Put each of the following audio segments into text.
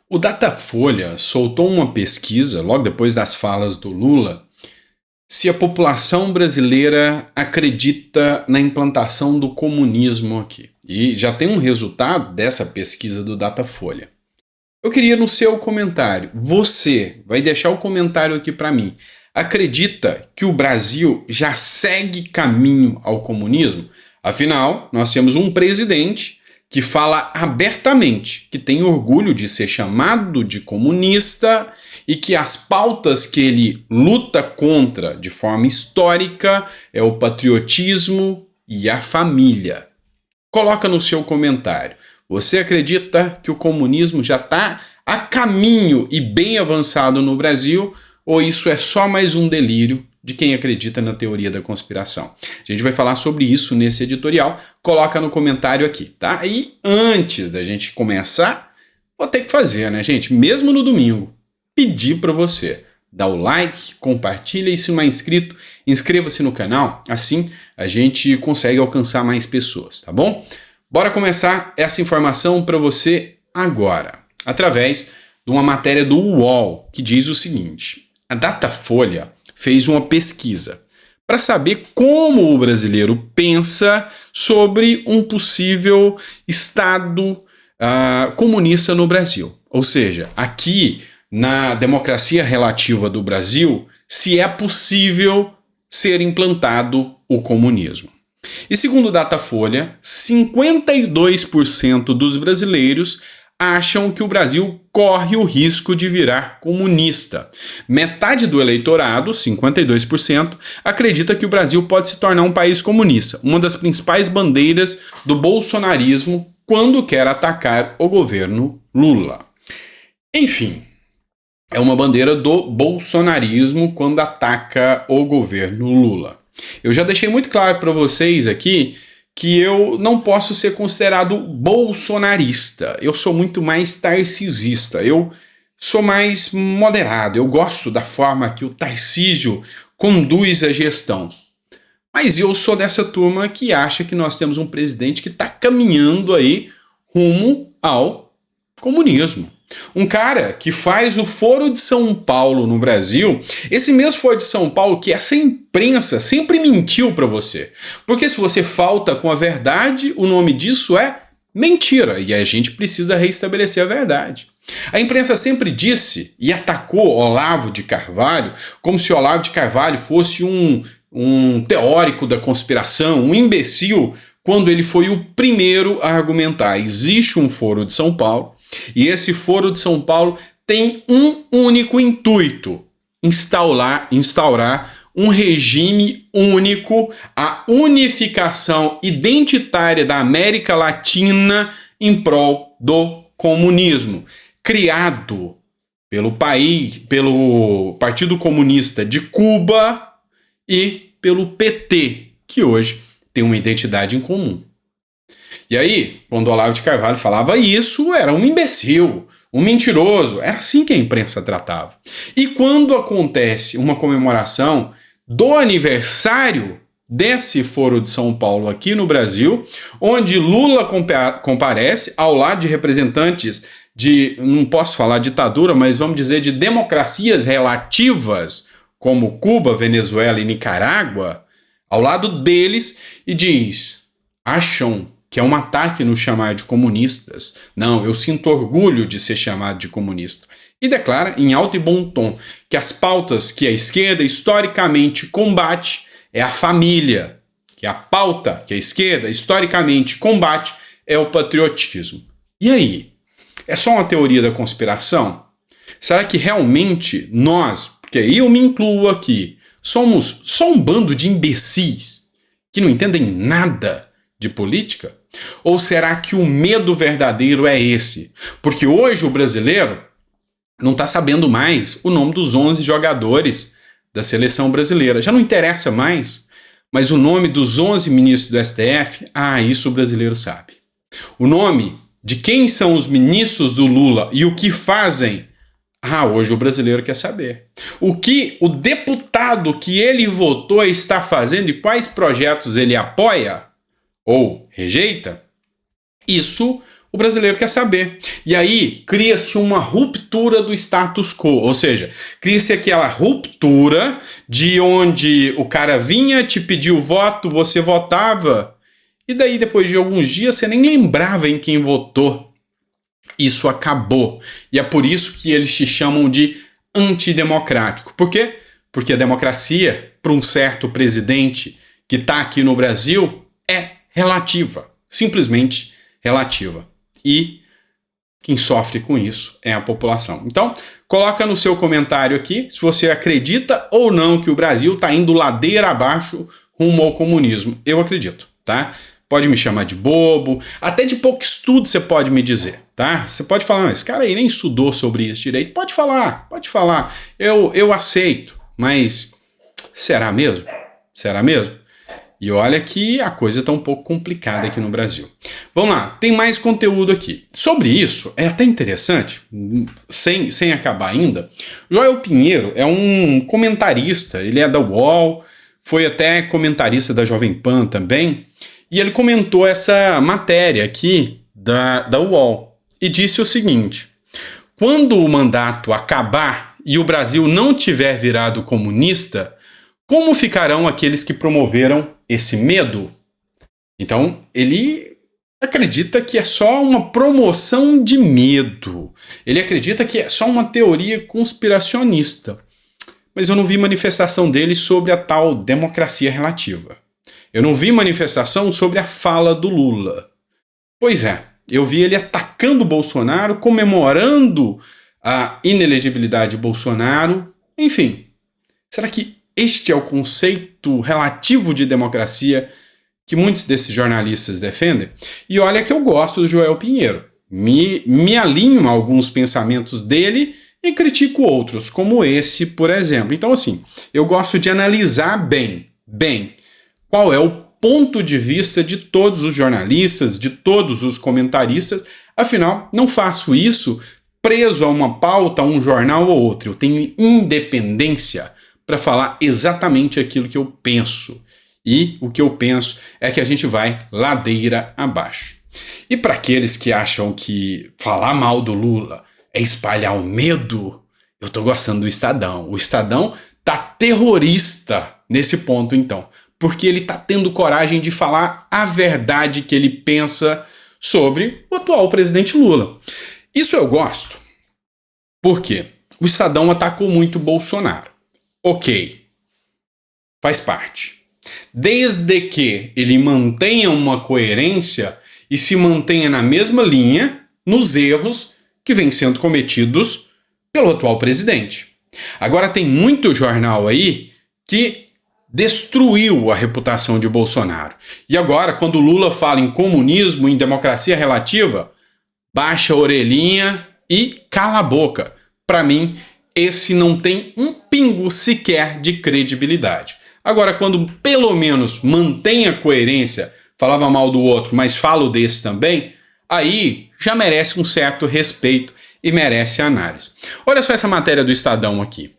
O Datafolha soltou uma pesquisa, logo depois das falas do Lula, se a população brasileira acredita na implantação do comunismo aqui. E já tem um resultado dessa pesquisa do Datafolha. Eu queria no seu comentário, você vai deixar o comentário aqui para mim. Acredita que o Brasil já segue caminho ao comunismo? Afinal, nós temos um presidente que fala abertamente que tem orgulho de ser chamado de comunista e que as pautas que ele luta contra de forma histórica é o patriotismo e a família. Coloca no seu comentário. Você acredita que o comunismo já está a caminho e bem avançado no Brasil, ou isso é só mais um delírio de quem acredita na teoria da conspiração? A gente vai falar sobre isso nesse editorial. Coloca no comentário aqui, tá? E antes da gente começar, vou ter que fazer, né, gente? Mesmo no domingo, pedir para você dar o like, compartilha e se não é inscrito, inscreva-se no canal. Assim a gente consegue alcançar mais pessoas, tá bom? Bora começar essa informação para você agora, através de uma matéria do UOL, que diz o seguinte: a Datafolha fez uma pesquisa para saber como o brasileiro pensa sobre um possível Estado comunista no Brasil. Ou seja, aqui na democracia relativa do Brasil, se é possível ser implantado o comunismo. E segundo o Datafolha, 52% dos brasileiros acham que o Brasil corre o risco de virar comunista. Metade do eleitorado, 52%, acredita que o Brasil pode se tornar um país comunista, uma das principais bandeiras do bolsonarismo quando quer atacar o governo Lula. Enfim, é uma bandeira do bolsonarismo quando ataca o governo Lula. Eu já deixei muito claro para vocês aqui que eu não posso ser considerado bolsonarista. Eu sou muito mais tarcisista. Eu sou mais moderado. Eu gosto da forma que o Tarcísio conduz a gestão. Mas eu sou dessa turma que acha que nós temos um presidente que está caminhando aí rumo ao comunismo. Um cara que faz o Foro de São Paulo no Brasil, esse mesmo Foro de São Paulo que essa imprensa sempre mentiu para você. Porque se você falta com a verdade, o nome disso é mentira. E a gente precisa reestabelecer a verdade. A imprensa sempre disse e atacou Olavo de Carvalho como se Olavo de Carvalho fosse um teórico da conspiração, um imbecil, quando ele foi o primeiro a argumentar. Existe um Foro de São Paulo. E esse Foro de São Paulo tem um único intuito: instaurar um regime único, a unificação identitária da América Latina em prol do comunismo, criado pelo Partido Comunista de Cuba e pelo PT, que hoje tem uma identidade em comum. E aí, quando Olavo de Carvalho falava isso, era um imbecil, um mentiroso. Era assim que a imprensa tratava. E quando acontece uma comemoração do aniversário desse Foro de São Paulo aqui no Brasil, onde Lula comparece ao lado de representantes de, não posso falar ditadura, mas vamos dizer de democracias relativas, como Cuba, Venezuela e Nicarágua, ao lado deles, e diz: acham que é um ataque nos chamar de comunistas? Não, eu sinto orgulho de ser chamado de comunista. E declara em alto e bom tom que as pautas que a esquerda historicamente combate é a família, que a pauta que a esquerda historicamente combate é o patriotismo. E aí? É só uma teoria da conspiração? Será que realmente nós, porque aí eu me incluo aqui, somos só um bando de imbecis que não entendem nada de política? Ou será que o medo verdadeiro é esse? Porque hoje o brasileiro não está sabendo mais o nome dos 11 jogadores da seleção brasileira. Já não interessa mais, mas o nome dos 11 ministros do STF, isso o brasileiro sabe. O nome de quem são os ministros do Lula e o que fazem, hoje o brasileiro quer saber. O que o deputado que ele votou está fazendo e quais projetos ele apoia ou rejeita, isso o brasileiro quer saber. E aí cria-se uma ruptura do status quo, ou seja, cria-se aquela ruptura de onde o cara vinha, te pediu o voto, você votava, e daí depois de alguns dias você nem lembrava em quem votou. Isso acabou. E é por isso que eles te chamam de antidemocrático. Por quê? Porque a democracia, para um certo presidente que está aqui no Brasil, é relativa. Simplesmente relativa. E quem sofre com isso é a população. Então, coloca no seu comentário aqui se você acredita ou não que o Brasil está indo ladeira abaixo rumo ao comunismo. Eu acredito, tá? Pode me chamar de bobo, até de pouco estudo você pode me dizer, tá? Você pode falar, esse cara aí nem estudou sobre isso direito. Pode falar. Eu aceito, mas será mesmo? Será mesmo? E olha que a coisa está um pouco complicada aqui no Brasil. Vamos lá, tem mais conteúdo aqui. Sobre isso, é até interessante, sem acabar ainda, Joel Pinheiro é um comentarista, ele é da UOL, foi até comentarista da Jovem Pan também, e ele comentou essa matéria aqui da UOL e disse o seguinte: quando o mandato acabar e o Brasil não tiver virado comunista, como ficarão aqueles que promoveram esse medo? Então, ele acredita que é só uma promoção de medo. Ele acredita que é só uma teoria conspiracionista. Mas eu não vi manifestação dele sobre a tal democracia relativa. Eu não vi manifestação sobre a fala do Lula. Pois é, eu vi ele atacando o Bolsonaro, comemorando a inelegibilidade de Bolsonaro. Enfim, será que este é o conceito relativo de democracia que muitos desses jornalistas defendem? E olha que eu gosto do Joel Pinheiro. Me alinho a alguns pensamentos dele e critico outros, como esse, por exemplo. Então, assim, eu gosto de analisar bem qual é o ponto de vista de todos os jornalistas, de todos os comentaristas. Afinal, não faço isso preso a uma pauta, a um jornal ou outro. Eu tenho independência para falar exatamente aquilo que eu penso. E o que eu penso é que a gente vai ladeira abaixo. E para aqueles que acham que falar mal do Lula é espalhar o medo, eu tô gostando do Estadão. O Estadão tá terrorista nesse ponto, então. Porque ele tá tendo coragem de falar a verdade que ele pensa sobre o atual presidente Lula. Isso eu gosto. Por quê? O Estadão atacou muito Bolsonaro. Ok, faz parte. Desde que ele mantenha uma coerência e se mantenha na mesma linha nos erros que vêm sendo cometidos pelo atual presidente. Agora tem muito jornal aí que destruiu a reputação de Bolsonaro. E agora, quando Lula fala em comunismo, em democracia relativa, baixa a orelhinha e cala a boca. Para mim, esse não tem um pingo sequer de credibilidade. Agora, quando pelo menos mantém a coerência, falava mal do outro, mas falo desse também, aí já merece um certo respeito e merece análise. Olha só essa matéria do Estadão aqui.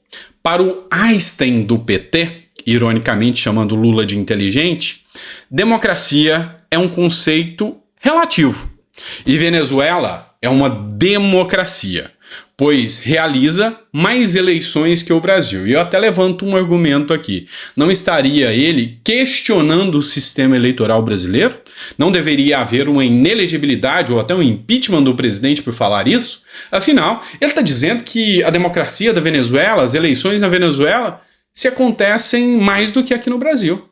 Para o Einstein do PT, ironicamente chamando Lula de inteligente, democracia é um conceito relativo. E Venezuela é uma democracia, pois realiza mais eleições que o Brasil. E eu até levanto um argumento aqui. Não estaria ele questionando o sistema eleitoral brasileiro? Não deveria haver uma inelegibilidade ou até um impeachment do presidente por falar isso? Afinal, ele está dizendo que a democracia da Venezuela, as eleições na Venezuela, se acontecem mais do que aqui no Brasil.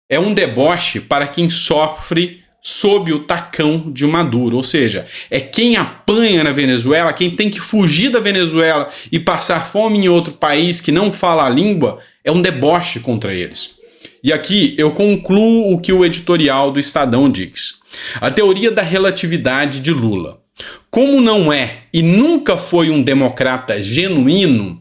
É um deboche para quem sofre sob o tacão de Maduro, ou seja, é quem apanha na Venezuela, quem tem que fugir da Venezuela e passar fome em outro país que não fala a língua, é um deboche contra eles. E aqui eu concluo o que o editorial do Estadão diz. A teoria da relatividade de Lula. Como não é e nunca foi um democrata genuíno,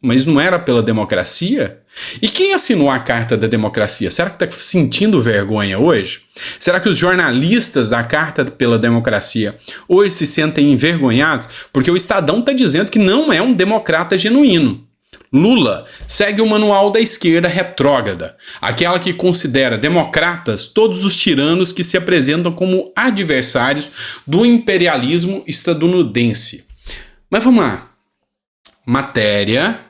mas não era pela democracia? E quem assinou a Carta da Democracia? Será que está sentindo vergonha hoje? Será que os jornalistas da Carta pela Democracia hoje se sentem envergonhados? Porque o Estadão está dizendo que não é um democrata genuíno. Lula segue o manual da esquerda retrógrada, aquela que considera democratas todos os tiranos que se apresentam como adversários do imperialismo estadunidense. Mas vamos lá. Matéria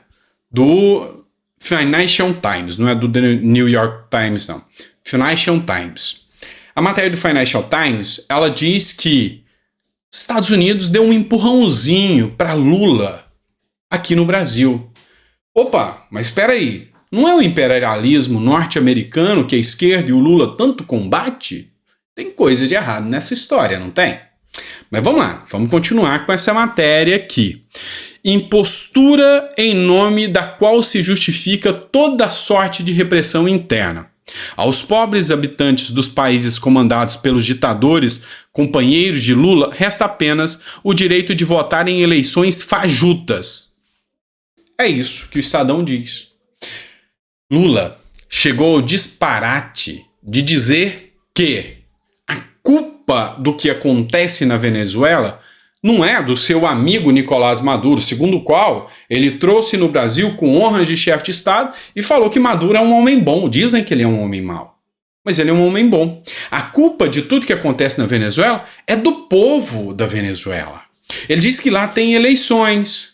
do Financial Times, não é do The New York Times, não. Financial Times. A matéria do Financial Times, ela diz que Estados Unidos deu um empurrãozinho para Lula aqui no Brasil. Opa, mas espera aí. Não é o imperialismo norte-americano que a esquerda e o Lula tanto combate? Tem coisa de errado nessa história, não tem? Mas vamos lá, vamos continuar com essa matéria aqui. Impostura em nome da qual se justifica toda sorte de repressão interna. Aos pobres habitantes dos países comandados pelos ditadores, companheiros de Lula, resta apenas o direito de votar em eleições fajutas. É isso que o Estadão diz. Lula chegou ao disparate de dizer que a culpa do que acontece na Venezuela não é do seu amigo Nicolás Maduro, segundo o qual ele trouxe no Brasil com honras de chefe de Estado e falou que Maduro é um homem bom. Dizem que ele é um homem mau, mas ele é um homem bom. A culpa de tudo que acontece na Venezuela é do povo da Venezuela. Ele diz que lá tem eleições.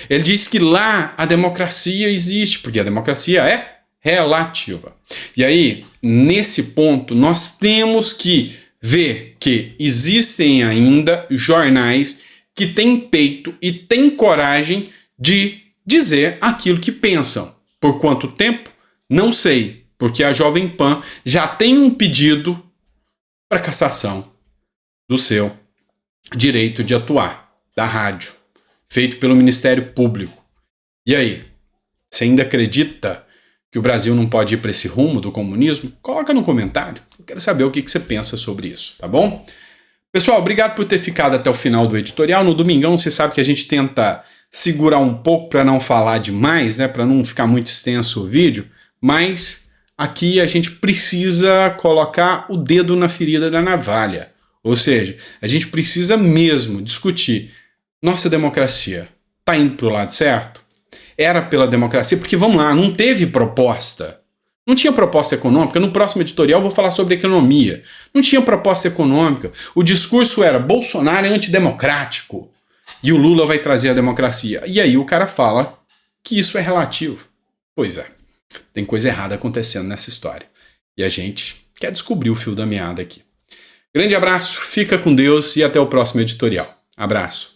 Ele diz que lá a democracia existe, porque a democracia é relativa. E aí, nesse ponto, nós temos que ver que existem ainda jornais que têm peito e têm coragem de dizer aquilo que pensam. Por quanto tempo? Não sei, porque a Jovem Pan já tem um pedido para cassação do seu direito de atuar, da rádio, feito pelo Ministério Público. E aí, você ainda acredita que o Brasil não pode ir para esse rumo do comunismo? Coloca no comentário. Eu quero saber o que você pensa sobre isso, tá bom? Pessoal, obrigado por ter ficado até o final do editorial. No domingão, você sabe que a gente tenta segurar um pouco para não falar demais, né? Para não ficar muito extenso o vídeo. Mas aqui a gente precisa colocar o dedo na ferida da navalha. Ou seja, a gente precisa mesmo discutir. Nossa democracia está indo para o lado certo? Era pela democracia? Porque, vamos lá, não teve proposta. Não tinha proposta econômica. No próximo editorial eu vou falar sobre economia. Não tinha proposta econômica. O discurso era Bolsonaro é antidemocrático e o Lula vai trazer a democracia. E aí o cara fala que isso é relativo. Pois é, tem coisa errada acontecendo nessa história. E a gente quer descobrir o fio da meada aqui. Grande abraço, fica com Deus e até o próximo editorial. Abraço.